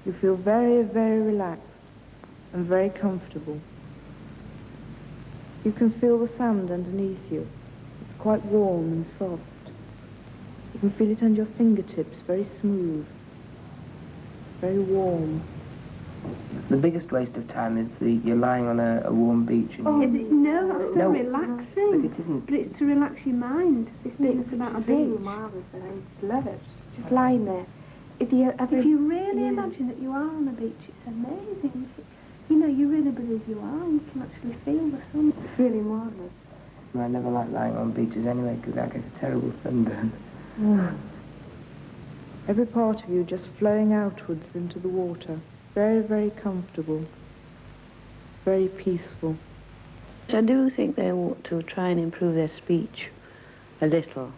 You feel very, very relaxed and very comfortable. You can feel the sand underneath you. It's quite warm and soft. You can feel it under your fingertips, very smooth, very warm. The biggest waste of time is you're lying on a warm beach. And no, that's so relaxing. But it isn't. But it's to relax your mind. This bit's about a beach. Marvellous, I love it. Just lying there. If you really imagine that you are on a beach, it's amazing. You know, you really believe you are, and you can actually feel the sun. It's really marvellous. I never like lying on beaches anyway, because I get a terrible sunburn. Every part of you just flowing outwards into the water. Very, very comfortable. Very peaceful. I do think they ought to try and improve their speech a little.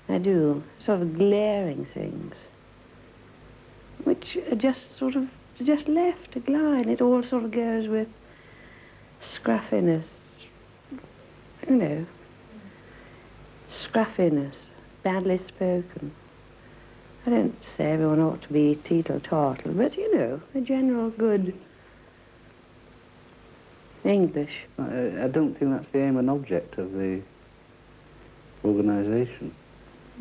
I do. Sort of glaring things, which are just left to glide. It all sort of goes with scruffiness, you know, scruffiness, badly spoken. I don't say everyone ought to be teetle-tottle, but, you know, a general good English. I don't think that's the aim and object of the organisation.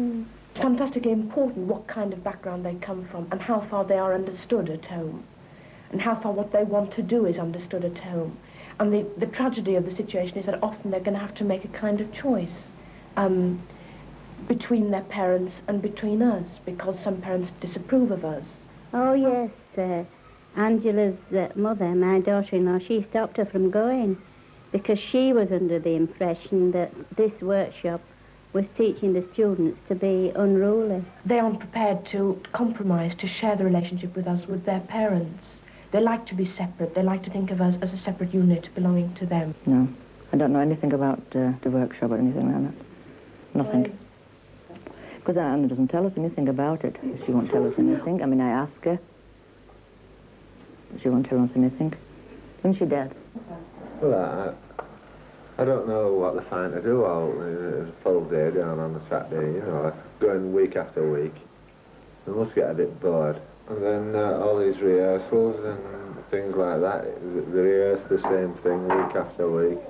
It's fantastically important what kind of background they come from and how far they are understood at home and how far what they want to do is understood at home. And the tragedy of the situation is that often they're going to have to make a kind of choice between their parents and between us, because some parents disapprove of us. Oh, yes. Angela's mother, my daughter-in-law, she stopped her from going because she was under the impression that this workshop was teaching the students to be unruly. They aren't prepared to compromise, to share the relationship with us, with their parents. They like to be separate. They like to think of us as a separate unit belonging to them. No, I don't know anything about the workshop or anything like that. Nothing. Because Anna doesn't tell us anything about it. She won't tell us anything. I mean, I ask her. She won't tell us anything. Isn't she, Dad? Well, I don't know what they're trying to do all a full day down on a Saturday, you know, going week after week. They must get a bit bored. And then all these rehearsals and things like that, they rehearse the same thing week after week.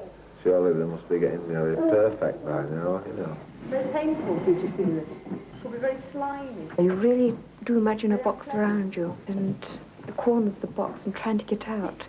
Surely they must be getting nearly perfect by now, you know. Very painful for you to feel it. It will be very slimy. You really do imagine a box around you and the corners of the box and trying to get out.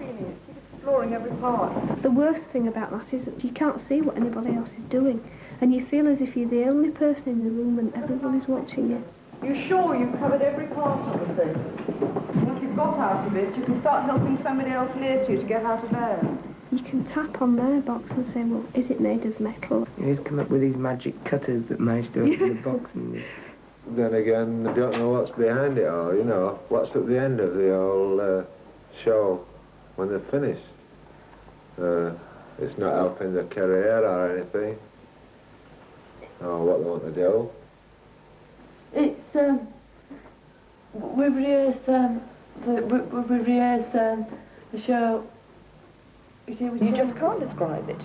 Exploring every part. The worst thing about that is that you can't see what anybody else is doing, and you feel as if you're the only person in the room and everyone is watching you. You're sure you've covered every part of the thing? Once you've got out of it, you can start helping somebody else near to you to get out of theirs. You can tap on their box and say, well, is it made of metal? He's come up with these magic cutters that manage to open the box. And then again, they don't know what's behind it all, you know. What's at the end of the whole show when they're finished. It's not helping their career or anything. Or what they want to do. It's, we've rehearsed the show. You just can't describe it,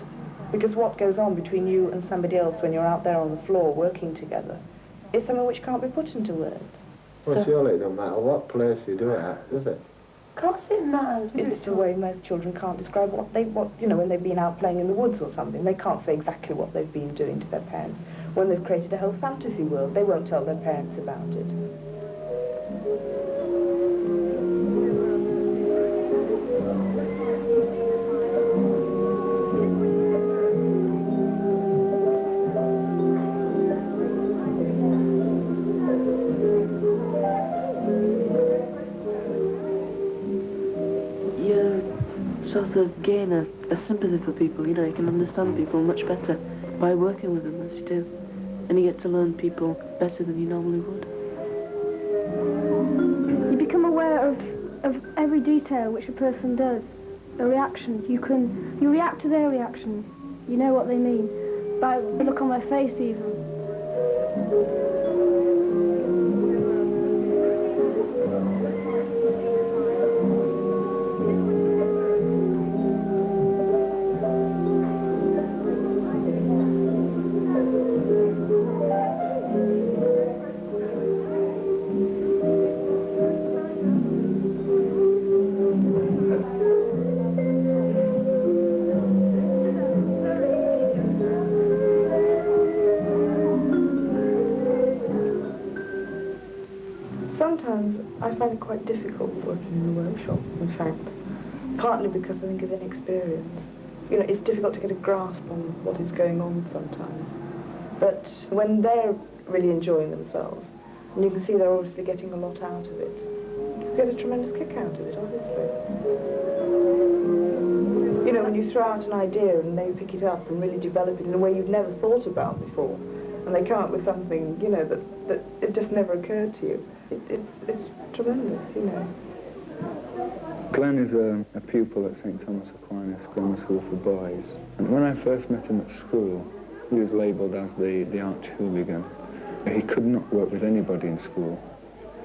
because what goes on between you and somebody else when you're out there on the floor working together is something which can't be put into words. Well, so, surely it don't matter what place you do it at, does it? Of course it matters. It's the way most children can't describe you know, when they've been out playing in the woods or something. They can't say exactly what they've been doing to their parents. When they've created a whole fantasy world, they won't tell their parents about it. Sort of gain a sympathy for people, you know, you can understand people much better by working with them as you do. And you get to learn people better than you normally would. You become aware of every detail which a person does, a reaction. You react to their reaction. You know what they mean, by the look on their face even. sometimes I find it quite difficult working in a workshop, in fact. Partly because I think of inexperience. You know, it's difficult to get a grasp on what is going on sometimes. But when they're really enjoying themselves, and you can see they're obviously getting a lot out of it, you get a tremendous kick out of it, obviously. You know, when you throw out an idea and they pick it up and really develop it in a way you've never thought about before, and they come up with something, you know, that it just never occurred to you. It's tremendous, you know. Glenn is a pupil at St Thomas Aquinas Grammar School for Boys. And when I first met him at school, he was labelled as the arch hooligan. He could not work with anybody in school.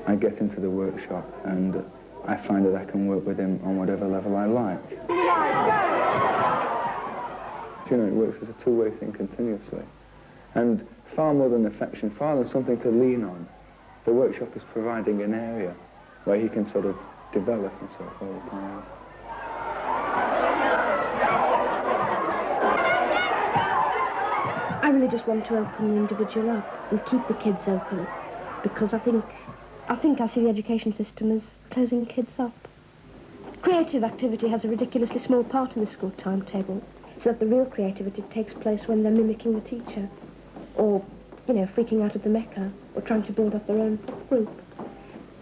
I get into the workshop and I find that I can work with him on whatever level I like. You know, it works as a two-way thing continuously. And far more than affection, far than something to lean on, the workshop is providing an area where he can sort of develop himself all the time. I really just want to open the individual up and keep the kids open, because I think I see the education system as closing kids up. Creative activity has a ridiculously small part in the school timetable, so that the real creativity takes place when they're mimicking the teacher, or, you know, freaking out at the Mecca, or trying to build up their own group.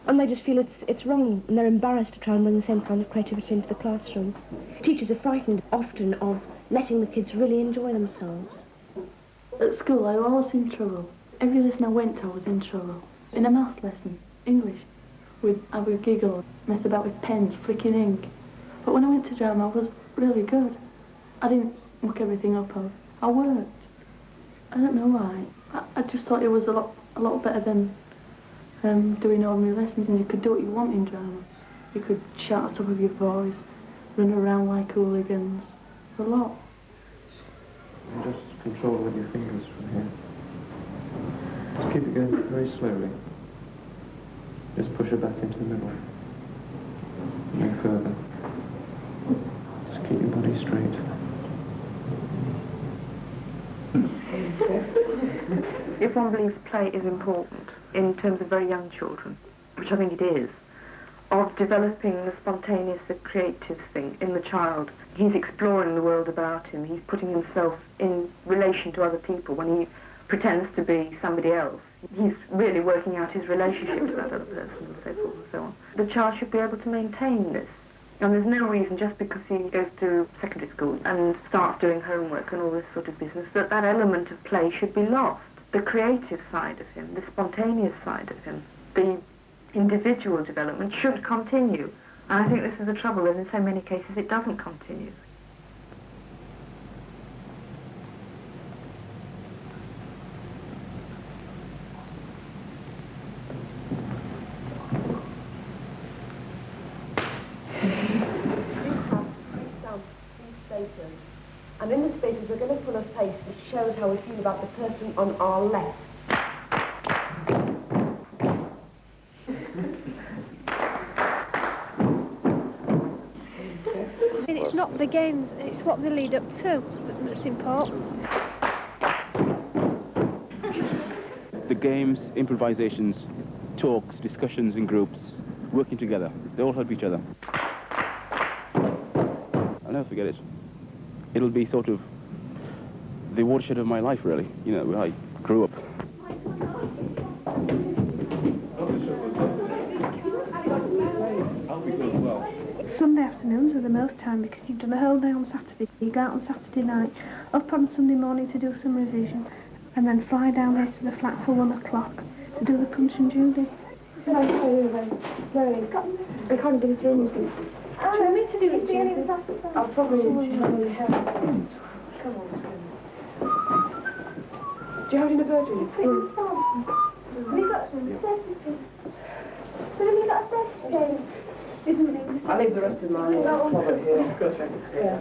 And they just feel it's wrong, and they're embarrassed to try and bring the same kind of creativity into the classroom. Teachers are frightened often of letting the kids really enjoy themselves. At school, I was always in trouble. Every lesson I went to, I was in trouble. In a maths lesson, English, I would giggle, mess about with pens, flicking ink. But when I went to drama, I was really good. I didn't muck everything up. I worked. I don't know why. I just thought it was a lot better than doing ordinary lessons, and you could do what you want in drama. You could shout at the top of your voice, run around like hooligans. A lot. And just control with your fingers from here. Just keep it going very slowly. Just push it back into the middle. No further. Just keep your body straight. If one believes play is important in terms of very young children, which I think it is, of developing the spontaneous, the creative thing in the child, he's exploring the world about him, he's putting himself in relation to other people when he pretends to be somebody else. He's really working out his relationship to that other person and so forth and so on. The child should be able to maintain this. And there's no reason, just because he goes to secondary school and starts doing homework and all this sort of business, that that element of play should be lost. The creative side of him, the spontaneous side of him, the individual development should continue. And I think this is the trouble, that in so many cases it doesn't continue. And in the spaces we're going to pull a face which shows how we feel about the person on our left. It's not the games, it's what they lead up to that's important. The games, improvisations, talks, discussions in groups, working together. They all help each other. I'll never forget it. It'll be sort of the watershed of my life, really, you know, where I grew up. Sunday afternoons are the most time because you've done a whole day on Saturday. You go out on Saturday night, up on Sunday morning to do some revision, and then fly down there to the flat for 1 o'clock to do the Punch and Judy. I can't do it anything. Do you want me to do it? I'll probably help. Come on. Do you have it in a virgin? Have you got some certificates? Have you got a certificate? I'll leave the rest of mine. Yeah.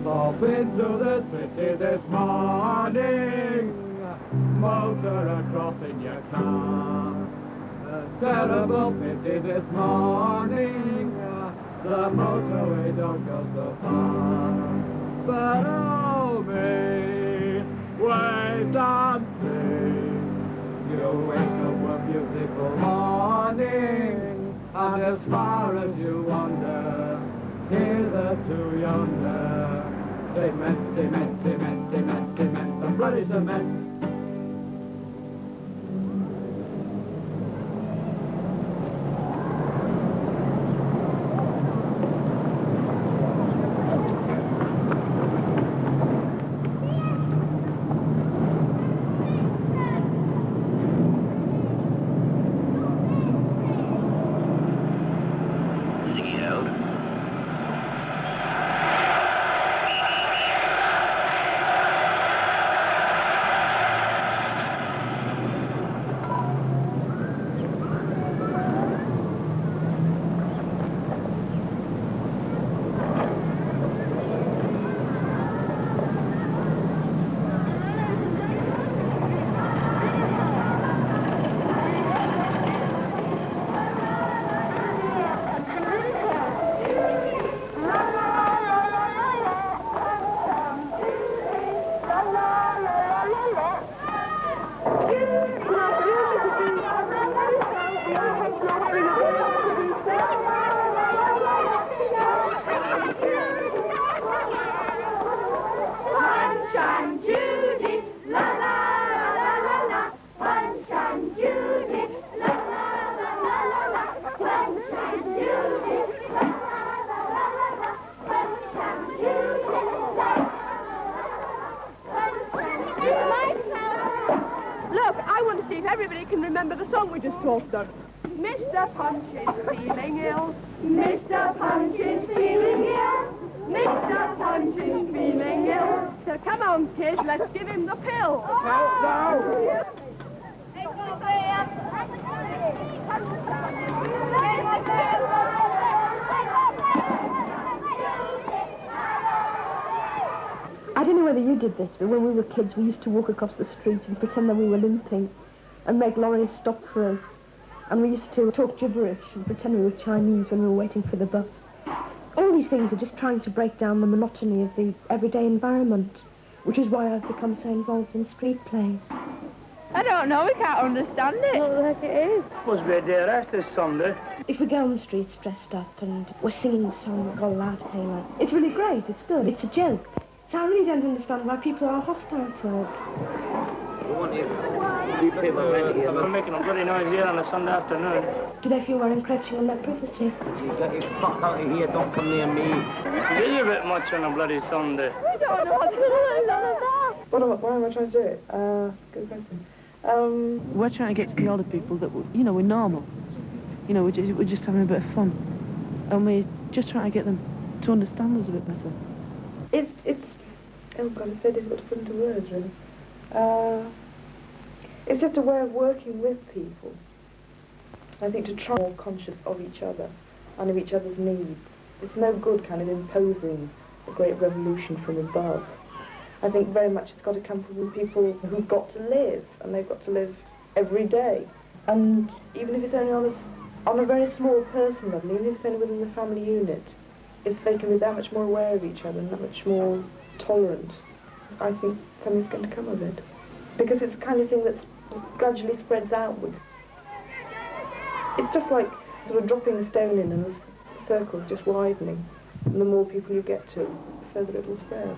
Pop into the city this morning, motor across in your car. terrible pity this morning. The motorway don't go so far. But oh me, wait and see. You wake up a beautiful morning, and as far as you wander, hitherto yonder, cement, cement, cement, cement, cement, the bloody cement. Everybody can remember the song we just talked of. Mr. Punch is feeling ill. Mr. Punch is feeling ill. Mr. Punch is feeling ill. So come on, kids, let's give him the pill. No. I don't know whether you did this, but when we were kids, we used to walk across the street and pretend that we were limping and make lorries stop for us. And we used to talk gibberish and pretend we were Chinese when we were waiting for the bus. All these things are just trying to break down the monotony of the everyday environment, which is why I've become so involved in street plays. I don't know, we can't understand it. Not like it is. Must be a day rest this Sunday. If we go on the streets dressed up and we're singing a song we've got a loud halo, it's really great, it's good, it's a joke. So I really don't understand why people are hostile to it. We're making a bloody noise here on a Sunday afternoon. Do they feel we're encroaching on their privacy? You got your fuck out of here, don't come near me. It is a bit much on a bloody Sunday. We don't know Why am I trying to do it? Good question. We're trying to get to the older people that, you know, we're normal. You know, we're just having a bit of fun. And we're just trying to get them to understand us a bit better. Oh God, it's so difficult to put into words, really. It's just a way of working with people. I think to try more conscious of each other and of each other's needs. It's no good kind of imposing a great revolution from above. I think very much it's got to come from the people who've got to live, and they've got to live every day. And even if it's only on a very small personal level, even if it's only within the family unit, if they can be that much more aware of each other and that much more tolerant, I think something's going to come of it. Because it's the kind of thing that gradually spreads outward. It's just like sort of dropping a stone in and the circle's just widening. And the more people you get to, the further it will spread.